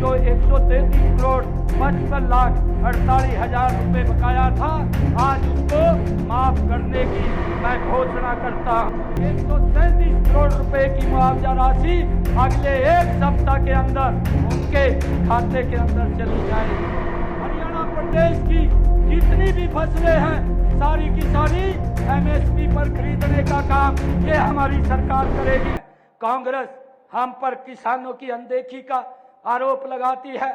जो 133 करोड़ 55 लाख 48 हजार रुपए बकाया था, आज उसको माफ करने की मैं घोषणा करता हूँ। 137 करोड़ रुपए की मुआवजा राशि अगले एक सप्ताह के अंदर उनके खाते के अंदर चली जाएगी। हरियाणा प्रदेश की जितनी भी फसलें हैं सारी की सारी MSP पर खरीदने का काम ये हमारी सरकार करेगी। कांग्रेस हम पर किसानों की अनदेखी का आरोप लगाती है।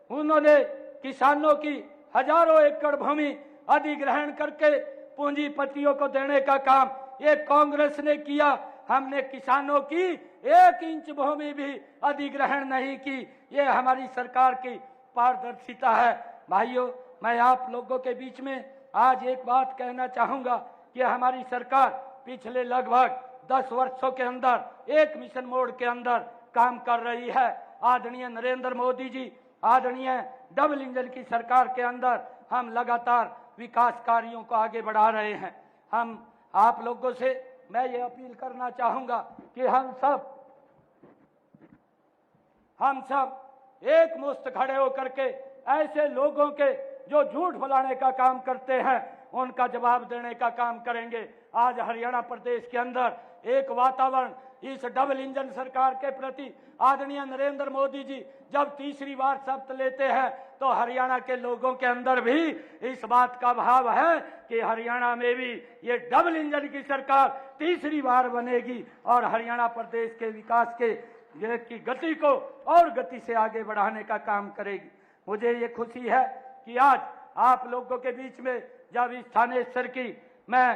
उन्होंने किसानों की हजारों एकड़ भूमि अधिग्रहण करके पूंजीपतियों को देने का काम ये कांग्रेस ने किया। हमने किसानों की 1 इंच भूमि भी अधिग्रहण नहीं की। ये हमारी सरकार की पारदर्शिता है। भाइयों, मैं आप लोगों के बीच में आज एक बात कहना चाहूंगा कि हमारी सरकार पिछले लगभग 10 वर्षों के अंदर एक मिशन मोड के अंदर काम कर रही है। आदरणीय नरेंद्र मोदी जी, आदरणीय डबल इंजन की सरकार के अंदर हम लगातार विकास कार्यों को आगे बढ़ा रहे हैं। हम आप लोगों से मैं ये अपील करना चाहूंगा कि हम सब एक मुश्त खड़े होकर के ऐसे लोगों के जो झूठ फैलाने का काम करते हैं उनका जवाब देने का काम करेंगे। आज हरियाणा प्रदेश के अंदर एक वातावरण इस डबल इंजन सरकार के प्रति आदरणीय नरेंद्र मोदी जी जब तीसरी बार शपथ लेते हैं तो हरियाणा के लोगों के अंदर भी इस बात का भाव है कि हरियाणा में भी ये डबल इंजन की सरकार तीसरी बार बनेगी और हरियाणा प्रदेश के विकास की गति को और गति से आगे बढ़ाने का काम करेगी। मुझे ये खुशी है कि आज आप लोगों के बीच में जब इस स्थानीय स्तर की मैं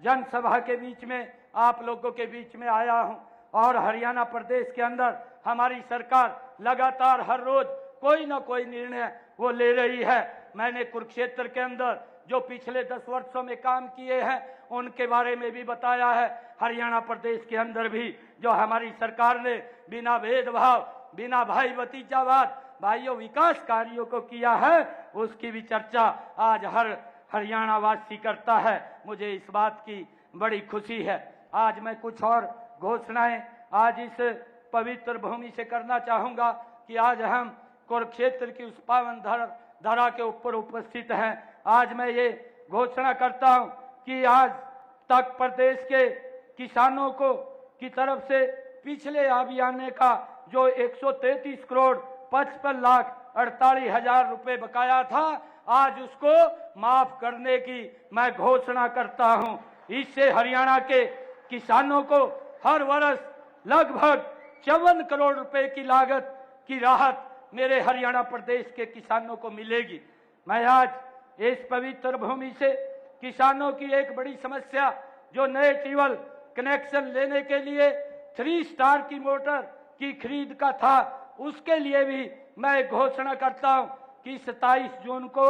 जनसभा के बीच में आप लोगों के बीच में आया हूं और हरियाणा प्रदेश के अंदर हमारी सरकार लगातार हर रोज कोई ना कोई निर्णय वो ले रही है। मैंने कुरुक्षेत्र के अंदर जो पिछले 10 वर्षों में काम किए हैं उनके बारे में भी बताया है। हरियाणा प्रदेश के अंदर भी जो हमारी सरकार ने बिना भेदभाव, बिना भाई भतीजावाद, भाइयों विकास कार्यों को किया है उसकी भी चर्चा आज हर हरियाणा वासी करता है। मुझे इस बात की बड़ी खुशी है। आज मैं कुछ और घोषणाएं आज इस पवित्र भूमि से करना चाहूंगा कि आज हम कुरुक्षेत्र की उस पावन धरा के ऊपर उपस्थित हैं। आज मैं ये घोषणा करता हूं कि आज तक प्रदेश के किसानों को की तरफ से पिछले अभियान का जो 133 करोड़ 55 लाख 48 हजार रुपए बकाया था, आज उसको माफ करने की मैं घोषणा करता हूं। इससे हरियाणा के किसानों को हर वर्ष लगभग 54 करोड़ रुपए की लागत की राहत मेरे हरियाणा प्रदेश के किसानों को मिलेगी। मैं आज इस पवित्र भूमि से किसानों की एक बड़ी समस्या जो नए ट्यूबवेल कनेक्शन लेने के लिए 3 स्टार की मोटर की खरीद का था, उसके लिए भी मैं घोषणा करता हूं कि 27 जून को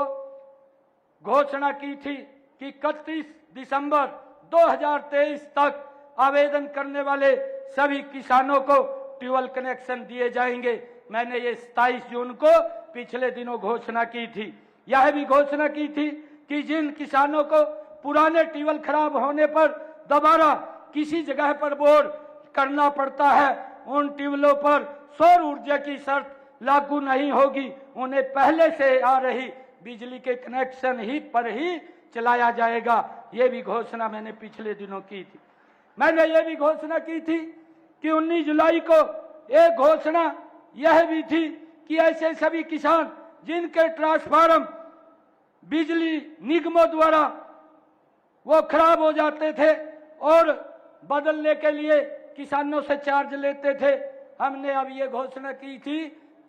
घोषणा की थी कि 31 दिसंबर 2023 तक आवेदन करने वाले सभी किसानों को ट्यूबवेल कनेक्शन दिए जाएंगे। मैंने ये 27 जून को पिछले दिनों घोषणा की थी। यह भी घोषणा की थी कि जिन किसानों को पुराने ट्यूबवेल खराब होने पर दोबारा किसी जगह पर बोर करना पड़ता है, उन ट्यूबवेलों पर सौर ऊर्जा की शर्त लागू नहीं होगी। उन्हें पहले से आ रही बिजली के कनेक्शन ही पर ही चलाया जाएगा। ये भी घोषणा मैंने पिछले दिनों की थी। मैंने ये भी घोषणा की थी कि 19 जुलाई को एक घोषणा यह भी थी कि ऐसे सभी किसान जिनके ट्रांसफार्मर बिजली निगमों द्वारा वो खराब हो जाते थे और बदलने के लिए किसानों से चार्ज लेते थे, हमने अब ये घोषणा की थी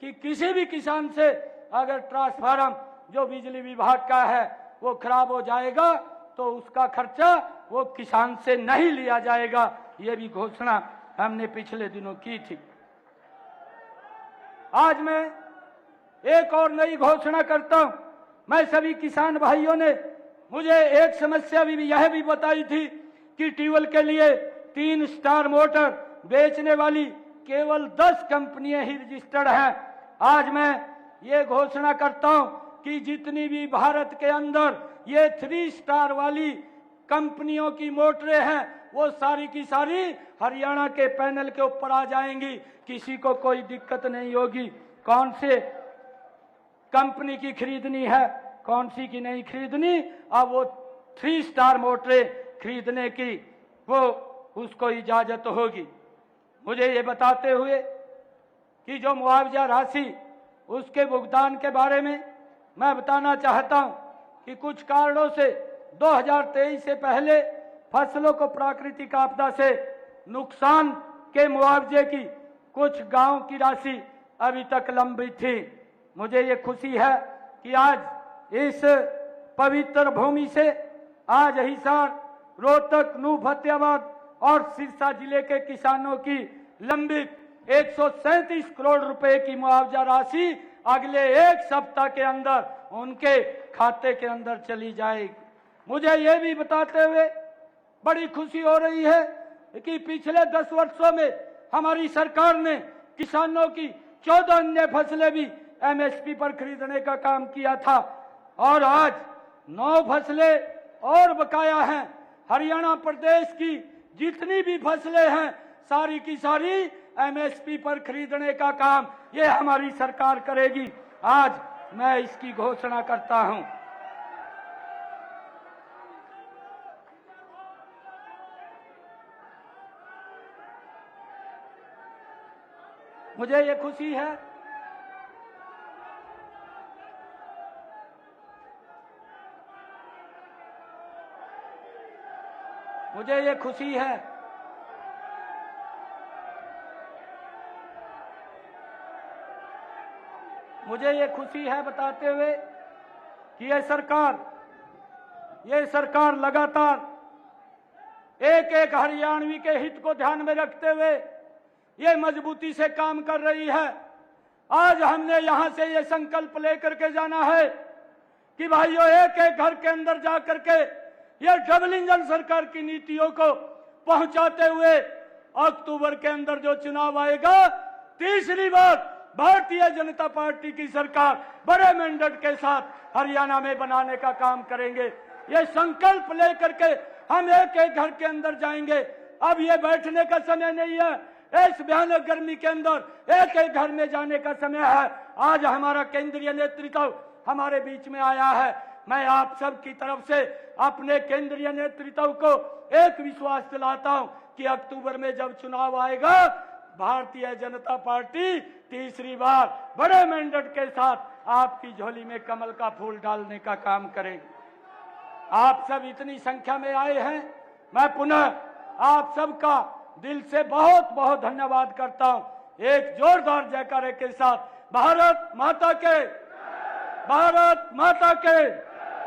कि किसी भी किसान से अगर ट्रांसफार्मर जो बिजली विभाग का है वो खराब हो जाएगा तो उसका खर्चा वो किसान से नहीं लिया जाएगा। ये भी घोषणा हमने पिछले दिनों की थी। आज मैं एक और नई घोषणा करता हूं। मैं सभी किसान भाइयों ने मुझे एक समस्या भी यह भी बताई थी कि ट्यूबवेल के लिए 3 स्टार मोटर बेचने वाली केवल 10 कंपनियां ही रजिस्टर्ड हैं। आज मैं ये घोषणा करता हूं कि जितनी भी भारत के अंदर ये 3 स्टार वाली कंपनियों की मोटरें हैं वो सारी की सारी हरियाणा के पैनल के ऊपर आ जाएंगी, किसी को कोई दिक्कत नहीं होगी। कौन से कंपनी की खरीदनी है, कौन सी की नहीं खरीदनी, अब वो 3 स्टार मोटरें खरीदने की वो उसको इजाजत होगी। मुझे ये बताते हुए कि जो मुआवजा राशि उसके भुगतान के बारे में मैं बताना चाहता हूं कि कुछ कारणों से 2023 से पहले फसलों को प्राकृतिक आपदा से नुकसान के मुआवजे की कुछ गांव की राशि अभी तक लंबित थी। मुझे ये खुशी है कि आज इस पवित्र भूमि से आज हिसार, रोहतक, नूह, फतेहाबाद और सिरसा जिले के किसानों की लंबित 137 करोड़ रुपए की मुआवजा राशि अगले 1 सप्ताह के अंदर उनके खाते के अंदर चली जाएगी। मुझे ये भी बताते हुए बड़ी खुशी हो रही है कि पिछले 10 वर्षों में हमारी सरकार ने किसानों की 14 अन्य फसलें भी एमएसपी पर खरीदने का काम किया था और आज 9 फसलें और बकाया हैं। हरियाणा प्रदेश की जितनी भी फसलें हैं सारी की सारी एमएसपी पर खरीदने का काम ये हमारी सरकार करेगी। आज मैं इसकी घोषणा करता हूं। मुझे ये खुशी है मुझे ये खुशी है बताते हुए कि ये सरकार लगातार एक एक हरियाणवी के हित को ध्यान में रखते हुए ये मजबूती से काम कर रही है। आज हमने यहां से ये संकल्प लेकर के जाना है कि भाइयों एक एक घर के अंदर जाकर के ये डबल इंजन सरकार की नीतियों को पहुंचाते हुए अक्टूबर के अंदर जो चुनाव आएगा, तीसरी बार भारतीय जनता पार्टी की सरकार बड़े मैंडेट के साथ हरियाणा में बनाने का काम करेंगे। ये संकल्प लेकर के हम एक एक घर के अंदर जाएंगे। अब ये बैठने का समय नहीं है, इस भयानक गर्मी के अंदर एक एक घर में जाने का समय है। आज हमारा केंद्रीय नेतृत्व हमारे बीच में आया है। मैं आप सब की तरफ से अपने केंद्रीय नेतृत्व को एक विश्वास दिलाता हूं कि अक्टूबर में जब चुनाव आएगा, भारतीय जनता पार्टी तीसरी बार बड़े मैंडेट के साथ आपकी झोली में कमल का फूल डालने का काम करेंगे। आप सब इतनी संख्या में आए हैं, मैं पुनः आप सबका दिल से बहुत बहुत धन्यवाद करता हूं। एक जोरदार जयकारे के साथ भारत माता के